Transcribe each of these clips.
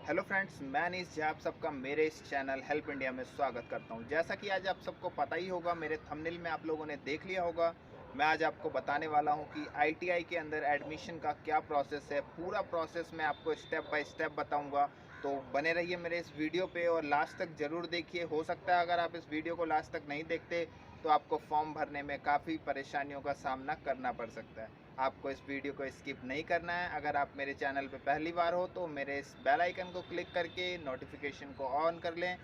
Hello friends, मैं अनीस झा आप सबका मेरे इस चैनल हेल्प इंडिया में स्वागत करता हूं। जैसा कि आज आप सबको पता ही होगा, मेरे थंबनेल में आप लोगों ने देख लिया होगा। मैं आज आपको बताने वाला हूं कि आईटीआई के अंदर एडमिशन का क्या प्रोसेस है। पूरा प्रोसेस मैं आपको स्टेप बाय स्टेप बताऊंगा। तो बने रहिए मेरे इस वीडियो पे और लास्ट तक ज़रूर देखिए। हो सकता है अगर आप इस वीडियो को लास्ट तक नहीं देखते तो आपको फॉर्म भरने में काफ़ी परेशानियों का सामना करना पड़ सकता है। आपको इस वीडियो को स्किप नहीं करना है। अगर आप मेरे चैनल पे पहली बार हो तो मेरे इस बेल आइकन को क्लिक करके नोटिफिकेशन को ऑन कर लें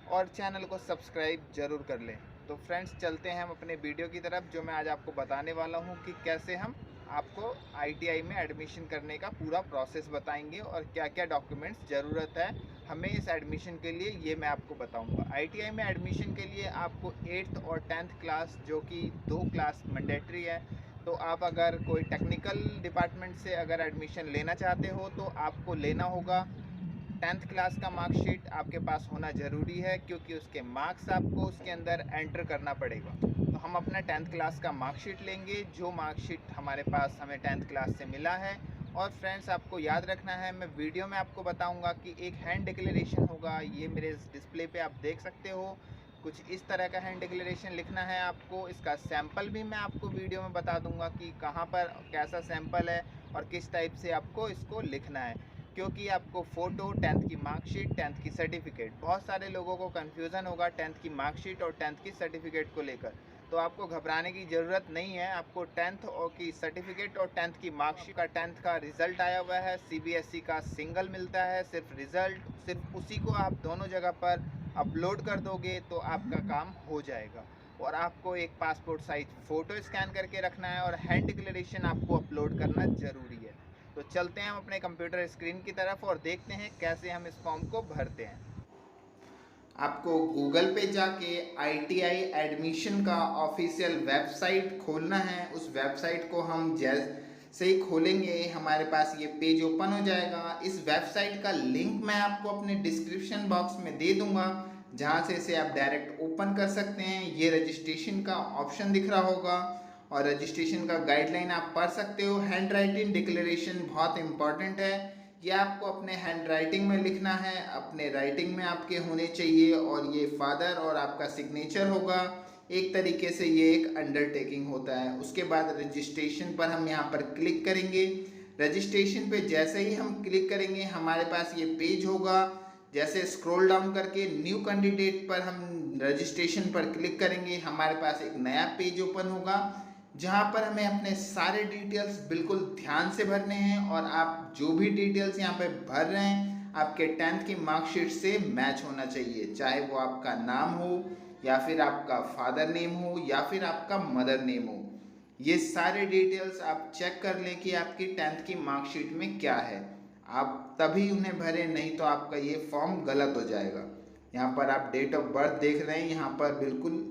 और चैनल को सब्सक्राइब ज़रूर कर लें। तो फ्रेंड्स, चलते हैं हम अपने वीडियो की तरफ, जो मैं आज आपको बताने वाला हूं कि कैसे हम आपको आईटीआई में एडमिशन करने का पूरा प्रोसेस बताएंगे और क्या क्या डॉक्यूमेंट्स ज़रूरत है हमें इस एडमिशन के लिए, ये मैं आपको बताऊंगा। आईटीआई में एडमिशन के लिए आपको 8th और 10th क्लास, जो कि 2 क्लास मैंडेटरी है। तो आप अगर कोई टेक्निकल डिपार्टमेंट से अगर एडमिशन लेना चाहते हो तो आपको लेना होगा 10th क्लास का मार्कशीट आपके पास होना ज़रूरी है, क्योंकि उसके मार्क्स आपको उसके अंदर एंटर करना पड़ेगा। तो हम अपना 10th क्लास का मार्कशीट लेंगे, जो मार्कशीट हमारे पास हमें 10th क्लास से मिला है। और फ्रेंड्स, आपको याद रखना है, मैं वीडियो में आपको बताऊंगा कि एक हैंड डिक्लेरेशन होगा। ये मेरे डिस्प्ले पे आप देख सकते हो। कुछ इस तरह का हैंड डिक्लेरेशन लिखना है आपको। इसका सैंपल भी मैं आपको वीडियो में बता दूंगा कि कहाँ पर कैसा सैंपल है और किस टाइप से आपको इसको लिखना है। क्योंकि आपको फ़ोटो, 10th की मार्कशीट, 10th की सर्टिफिकेट, बहुत सारे लोगों को कन्फ्यूज़न होगा 10th की मार्कशीट और 10th की सर्टिफिकेट को लेकर। तो आपको घबराने की ज़रूरत नहीं है। आपको 10th और की सर्टिफिकेट और 10th की मार्कशीट का 10th का रिज़ल्ट आया हुआ है, सीबीएसई का सिंगल मिलता है, सिर्फ रिज़ल्ट, सिर्फ उसी को आप दोनों जगह पर अपलोड कर दोगे तो आपका काम हो जाएगा। और आपको एक पासपोर्ट साइज फ़ोटो स्कैन करके रखना है और हैंड डिक्लेरेशन आपको अपलोड करना ज़रूरी है। तो चलते हैं हम अपने कंप्यूटर स्क्रीन की तरफ और देखते हैं कैसे हम इस फॉर्म को भरते हैं। आपको गूगल पे जाके आईटीआई एडमिशन का ऑफिशियल वेबसाइट खोलना है। उस वेबसाइट को हम जैसे ही खोलेंगे हमारे पास ये पेज ओपन हो जाएगा। इस वेबसाइट का लिंक मैं आपको अपने डिस्क्रिप्शन बॉक्स में दे दूंगा, जहाँ से इसे आप डायरेक्ट ओपन कर सकते हैं। ये रजिस्ट्रेशन का ऑप्शन दिख रहा होगा और रजिस्ट्रेशन का गाइडलाइन आप पढ़ सकते हो। हैंड राइटिंग डिक्लेरेशन बहुत इंपॉर्टेंट है। ये आपको अपने हैंड राइटिंग में लिखना है, अपने राइटिंग में आपके होने चाहिए और ये फादर और आपका सिग्नेचर होगा। एक तरीके से ये एक अंडरटेकिंग होता है। उसके बाद रजिस्ट्रेशन पर हम यहाँ पर क्लिक करेंगे। रजिस्ट्रेशन पे जैसे ही हम क्लिक करेंगे हमारे पास ये पेज होगा। जैसे स्क्रॉल डाउन करके न्यू कैंडिडेट पर हम रजिस्ट्रेशन पर क्लिक करेंगे, हमारे पास एक नया पेज ओपन होगा, जहाँ पर हमें अपने सारे डिटेल्स बिल्कुल ध्यान से भरने हैं। और आप जो भी डिटेल्स यहाँ पे भर रहे हैं आपके 10th की मार्कशीट से मैच होना चाहिए, चाहे वो आपका नाम हो या फिर आपका फादर नेम हो या फिर आपका मदर नेम हो। ये सारे डिटेल्स आप चेक कर लें कि आपकी 10th की मार्कशीट में क्या है। आप तभी उन्हें भरें, नहीं तो आपका ये फॉर्म गलत हो जाएगा। यहाँ पर आप डेट ऑफ बर्थ देख रहे हैं, यहाँ पर बिल्कुल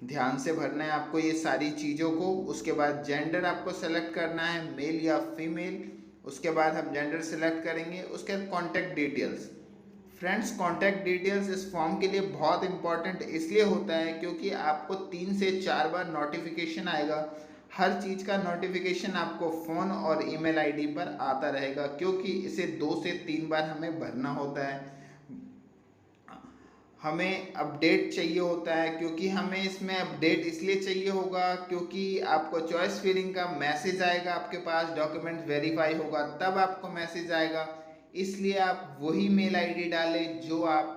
ध्यान से भरना है आपको ये सारी चीज़ों को। उसके बाद जेंडर आपको सेलेक्ट करना है, मेल या फीमेल। उसके बाद हम जेंडर सेलेक्ट करेंगे। उसके बाद contact details. Friends, contact details इस फॉर्म के लिए बहुत इंपॉर्टेंट इसलिए होता है क्योंकि आपको 3 से 4 बार नोटिफिकेशन आएगा। हर चीज़ का नोटिफिकेशन आपको फ़ोन और ईमेल आईडी पर आता रहेगा, क्योंकि इसे 2 से 3 बार हमें भरना होता है। हमें अपडेट चाहिए होता है, क्योंकि हमें इसमें अपडेट इसलिए चाहिए होगा क्योंकि आपको चॉइस फिलिंग का मैसेज आएगा, आपके पास डॉक्यूमेंट वेरीफाई होगा तब आपको मैसेज आएगा। इसलिए आप वही मेल आईडी डालें जो आप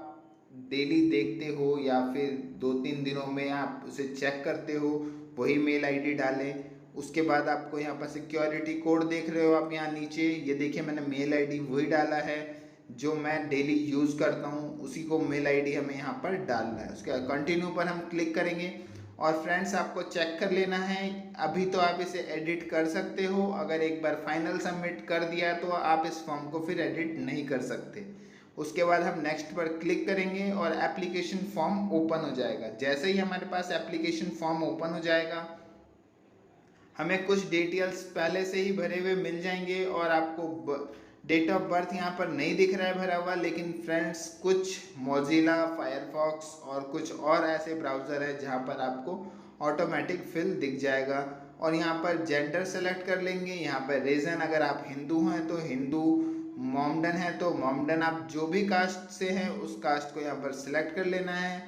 डेली देखते हो या फिर 2-3 दिनों में आप उसे चेक करते हो, वही मेल आईडी डालें। उसके बाद आपको यहाँ पर सिक्योरिटी कोड देख रहे हो आप यहाँ नीचे, ये देखिए मैंने मेल आईडी वही डाला है जो मैं डेली यूज़ करता हूँ, उसी को मेल आईडी हमें यहाँ पर डालना है। उसके बाद कंटिन्यू पर हम क्लिक करेंगे। और फ्रेंड्स, आपको चेक कर लेना है, अभी तो आप इसे एडिट कर सकते हो, अगर एक बार फाइनल सबमिट कर दिया तो आप इस फॉर्म को फिर एडिट नहीं कर सकते। उसके बाद हम नेक्स्ट पर क्लिक करेंगे और एप्लीकेशन फॉर्म ओपन हो जाएगा। जैसे ही हमारे पास एप्लीकेशन फॉर्म ओपन हो जाएगा हमें कुछ डिटेल्स पहले से ही भरे हुए मिल जाएंगे और आपको डेट ऑफ बर्थ यहाँ पर नहीं दिख रहा है भरा हुआ, लेकिन फ्रेंड्स कुछ मोजिला, फायरफॉक्स और कुछ और ऐसे ब्राउज़र है जहाँ पर आपको ऑटोमेटिक फिल दिख जाएगा। और यहाँ पर जेंडर सेलेक्ट कर लेंगे, यहाँ पर रीजन अगर आप हिंदू हैं तो हिंदू, मोमडन है तो मोमडन आप जो भी कास्ट से हैं उस कास्ट को यहाँ पर सिलेक्ट कर लेना है।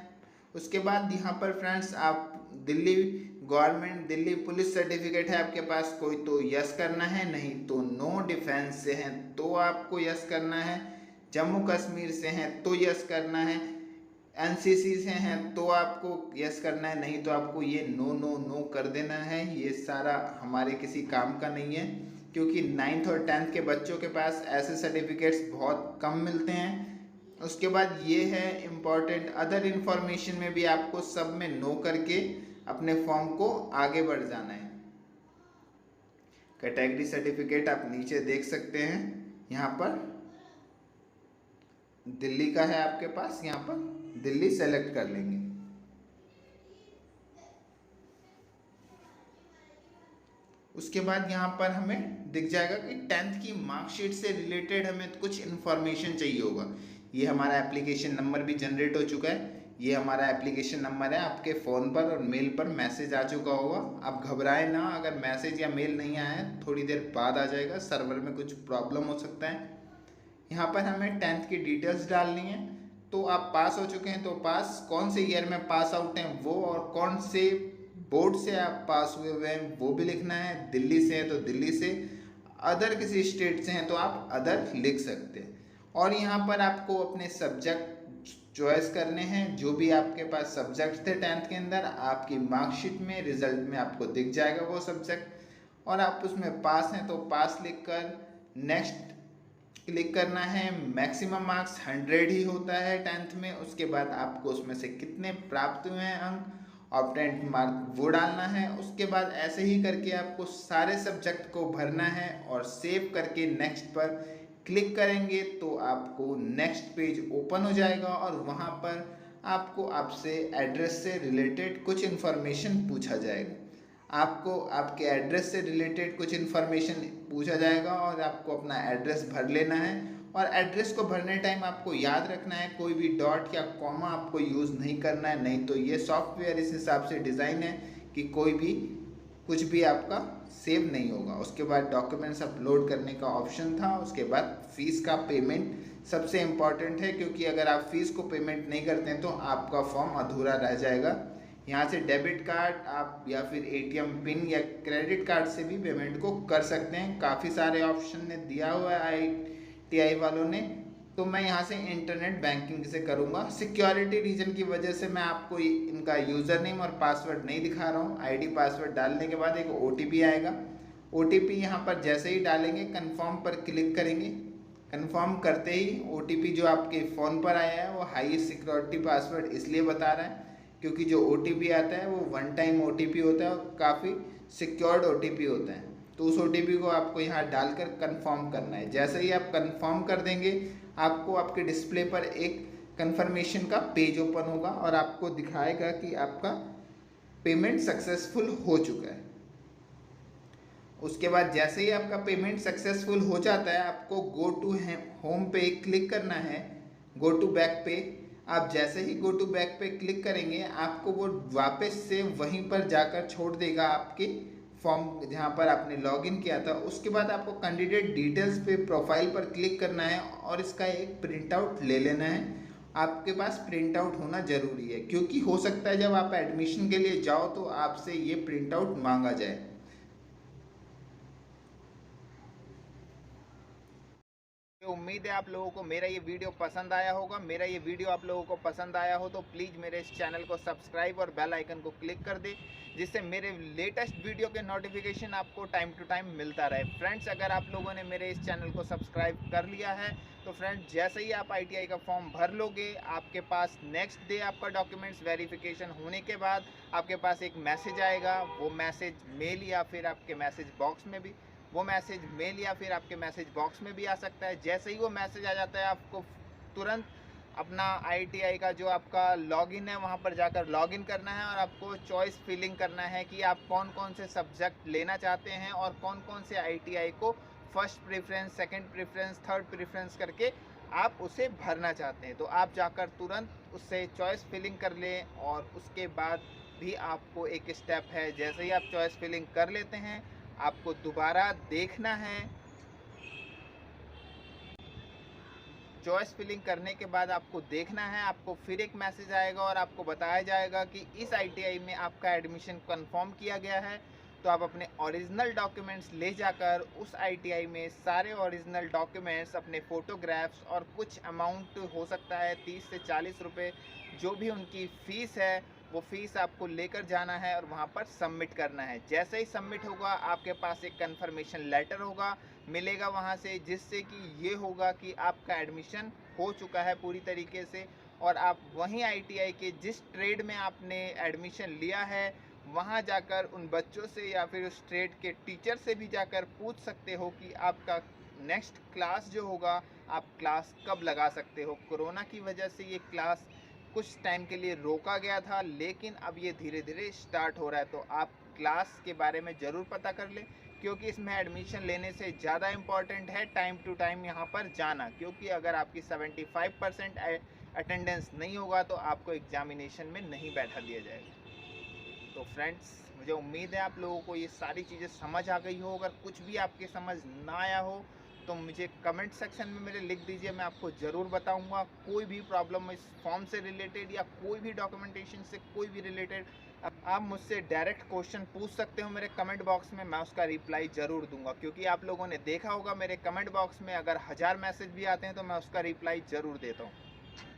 उसके बाद यहाँ पर फ्रेंड्स आप Delhi government Delhi police certificate है आपके पास कोई तो यस करना है, नहीं तो नो। डिफेंस से हैं तो आपको यस करना है, जम्मू कश्मीर से हैं तो यस करना है, एनसीसी से हैं तो आपको यस करना है, नहीं तो आपको ये नो नो नो कर देना है। ये सारा हमारे किसी काम का नहीं है, क्योंकि 9th और 10th के बच्चों के पास ऐसे सर्टिफिकेट्स बहुत कम मिलते हैं। उसके बाद ये है इम्पॉर्टेंट, अदर इन्फॉर्मेशन में भी आपको सब में नो करके अपने फॉर्म को आगे बढ़ जाना है। कैटेगरी सर्टिफिकेट आप नीचे देख सकते हैं, यहाँ पर दिल्ली का है आपके पास, यहाँ पर दिल्ली सेलेक्ट कर लेंगे। उसके बाद यहाँ पर हमें दिख जाएगा कि 10th की मार्कशीट से रिलेटेड हमें कुछ इन्फॉर्मेशन चाहिए होगा। ये हमारा एप्लीकेशन नंबर भी जनरेट हो चुका है, ये हमारा एप्लीकेशन नंबर है, आपके फ़ोन पर और मेल पर मैसेज आ चुका होगा। आप घबराएं ना, अगर मैसेज या मेल नहीं आया है थोड़ी देर बाद आ जाएगा, सर्वर में कुछ प्रॉब्लम हो सकता है। यहाँ पर हमें 10th की डिटेल्स डालनी है। तो आप पास हो चुके हैं तो पास, कौन से ईयर में पास आउट हैं वो, और कौन से बोर्ड से आप पास हुए हैं वो भी लिखना है। दिल्ली से हैं तो दिल्ली से, अदर किसी स्टेट से हैं तो आप अदर लिख सकते हैं। और यहाँ पर आपको अपने सब्जेक्ट चॉइस करने हैं, जो भी आपके पास सब्जेक्ट थे 10th के अंदर, आपकी मार्कशीट में रिजल्ट में आपको दिख जाएगा वो सब्जेक्ट, और आप उसमें पास हैं तो पास लिखकर नेक्स्ट क्लिक करना है। मैक्सिमम मार्क्स 100 ही होता है 10th में। उसके बाद आपको उसमें से कितने प्राप्त हुए हैं अंक ऑब्टेंट मार्क वो डालना है। उसके बाद ऐसे ही करके आपको सारे सब्जेक्ट को भरना है और सेव करके नेक्स्ट पर क्लिक करेंगे तो आपको नेक्स्ट पेज ओपन हो जाएगा, और वहाँ पर आपको आपसे एड्रेस से रिलेटेड कुछ इन्फॉर्मेशन पूछा जाएगा। आपको आपके एड्रेस से रिलेटेड कुछ इन्फॉर्मेशन पूछा जाएगा और आपको अपना एड्रेस भर लेना है। और एड्रेस को भरने टाइम आपको याद रखना है कोई भी डॉट या कॉमा आपको यूज़ नहीं करना है, नहीं तो ये सॉफ्टवेयर इस हिसाब से डिज़ाइन है कि कोई भी कुछ भी आपका सेव नहीं होगा। उसके बाद डॉक्यूमेंट्स अपलोड करने का ऑप्शन था। उसके बाद फ़ीस का पेमेंट सबसे इम्पॉर्टेंट है, क्योंकि अगर आप फ़ीस को पेमेंट नहीं करते हैं तो आपका फॉर्म अधूरा रह जाएगा। यहाँ से डेबिट कार्ड आप या फिर एटीएम पिन या क्रेडिट कार्ड से भी पेमेंट को कर सकते हैं। काफ़ी सारे ऑप्शन ने दिया हुआ है आईटीआई वालों ने, तो मैं यहाँ से इंटरनेट बैंकिंग से करूँगा। सिक्योरिटी रीजन की वजह से मैं आपको इनका यूज़र नेम और पासवर्ड नहीं दिखा रहा हूँ। आईडी पासवर्ड डालने के बाद एक ओटीपी आएगा। ओटीपी यहाँ पर जैसे ही डालेंगे कन्फर्म पर क्लिक करेंगे। कन्फर्म करते ही ओटीपी जो आपके फ़ोन पर आया है वो हाईएस्ट सिक्योरिटी पासवर्ड इसलिए बता रहा है क्योंकि जो ओटीपी आता है वो वन टाइम ओटीपी होता है और काफ़ी सिक्योर्ड ओटीपी होता है। तो उस ओटीपी को आपको यहाँ डालकर कंफर्म करना है। जैसे ही आप कंफर्म कर देंगे आपको आपके डिस्प्ले पर एक कंफर्मेशन का पेज ओपन होगा और आपको दिखाएगा कि आपका पेमेंट सक्सेसफुल हो चुका है। उसके बाद जैसे ही आपका पेमेंट सक्सेसफुल हो जाता है आपको गो टू होम पे क्लिक करना है। गो टू बैक पे आप जैसे ही गो टू बैक पे क्लिक करेंगे आपको वो वापस से वहीं पर जाकर छोड़ देगा आपके फॉर्म जहाँ पर आपने लॉगिन किया था। उसके बाद आपको कैंडिडेट डिटेल्स पे प्रोफाइल पर क्लिक करना है और इसका एक प्रिंट आउट ले लेना है। आपके पास प्रिंट आउट होना ज़रूरी है, क्योंकि हो सकता है जब आप एडमिशन के लिए जाओ तो आपसे ये प्रिंट आउट मांगा जाए। उम्मीद है आप लोगों को मेरा ये वीडियो पसंद आया होगा। मेरा ये वीडियो आप लोगों को पसंद आया हो तो प्लीज़ मेरे इस चैनल को सब्सक्राइब और बेल आइकन को क्लिक कर दे, जिससे मेरे लेटेस्ट वीडियो के नोटिफिकेशन आपको टाइम टू टाइम मिलता रहे। फ्रेंड्स, अगर आप लोगों ने मेरे इस चैनल को सब्सक्राइब कर लिया है तो फ्रेंड्स जैसे ही आप ITI का फॉर्म भर लोगे आपके पास नेक्स्ट डे आपका डॉक्यूमेंट्स वेरिफिकेशन होने के बाद आपके पास एक मैसेज आएगा। वो मैसेज मेल या फिर आपके मैसेज बॉक्स में भी वो मैसेज मेल या फिर आपके मैसेज बॉक्स में भी आ सकता है। जैसे ही वो मैसेज आ जाता है आपको तुरंत अपना ITI का जो आपका लॉगिन है वहाँ पर जाकर लॉगिन करना है और आपको चॉइस फिलिंग करना है कि आप कौन कौन से सब्जेक्ट लेना चाहते हैं और कौन कौन से ITI को first preference, second preference, third preference करके आप उसे भरना चाहते हैं। तो आप जाकर तुरंत उससे चॉइस फिलिंग कर लें। और उसके बाद भी आपको एक स्टेप है, जैसे ही आप चॉइस फिलिंग कर लेते हैं आपको दोबारा देखना है चॉइस फिलिंग करने के बाद आपको देखना है, आपको फिर एक मैसेज आएगा और आपको बताया जाएगा कि इस आईटीआई में आपका एडमिशन कंफर्म किया गया है। तो आप अपने ओरिजिनल डॉक्यूमेंट्स ले जाकर उस आईटीआई में सारे ओरिजिनल डॉक्यूमेंट्स, अपने फ़ोटोग्राफ्स और कुछ अमाउंट हो सकता है 30 से 40 रुपये, जो भी उनकी फ़ीस है वो फ़ीस आपको लेकर जाना है और वहाँ पर सबमिट करना है। जैसे ही सबमिट होगा आपके पास एक कन्फर्मेशन लेटर होगा, मिलेगा वहाँ से, जिससे कि ये होगा कि आपका एडमिशन हो चुका है पूरी तरीके से और आप वहीं आईटीआई के जिस ट्रेड में आपने एडमिशन लिया है वहाँ जाकर उन बच्चों से या फिर उस ट्रेड के टीचर से भी जाकर पूछ सकते हो कि आपका नेक्स्ट क्लास जो होगा आप क्लास कब लगा सकते हो। कोरोना की वजह से ये क्लास कुछ टाइम के लिए रोका गया था, लेकिन अब ये धीरे धीरे स्टार्ट हो रहा है। तो आप क्लास के बारे में ज़रूर पता कर लें, क्योंकि इसमें एडमिशन लेने से ज़्यादा इम्पॉर्टेंट है टाइम टू टाइम यहाँ पर जाना, क्योंकि अगर आपकी 75% अटेंडेंस नहीं होगा तो आपको एग्जामिनेशन में नहीं बैठा दिया जाएगा। तो फ्रेंड्स, मुझे उम्मीद है आप लोगों को ये सारी चीज़ें समझ आ गई हो। अगर कुछ भी आपके समझ ना आया हो तो मुझे कमेंट सेक्शन में मेरे लिख दीजिए, मैं आपको ज़रूर बताऊंगा। कोई भी प्रॉब्लम इस फॉर्म से रिलेटेड या कोई भी डॉक्यूमेंटेशन से कोई भी रिलेटेड आप मुझसे डायरेक्ट क्वेश्चन पूछ सकते हो मेरे कमेंट बॉक्स में, मैं उसका रिप्लाई ज़रूर दूंगा। क्योंकि आप लोगों ने देखा होगा मेरे कमेंट बॉक्स में अगर 1000 मैसेज भी आते हैं तो मैं उसका रिप्लाई ज़रूर देता हूँ।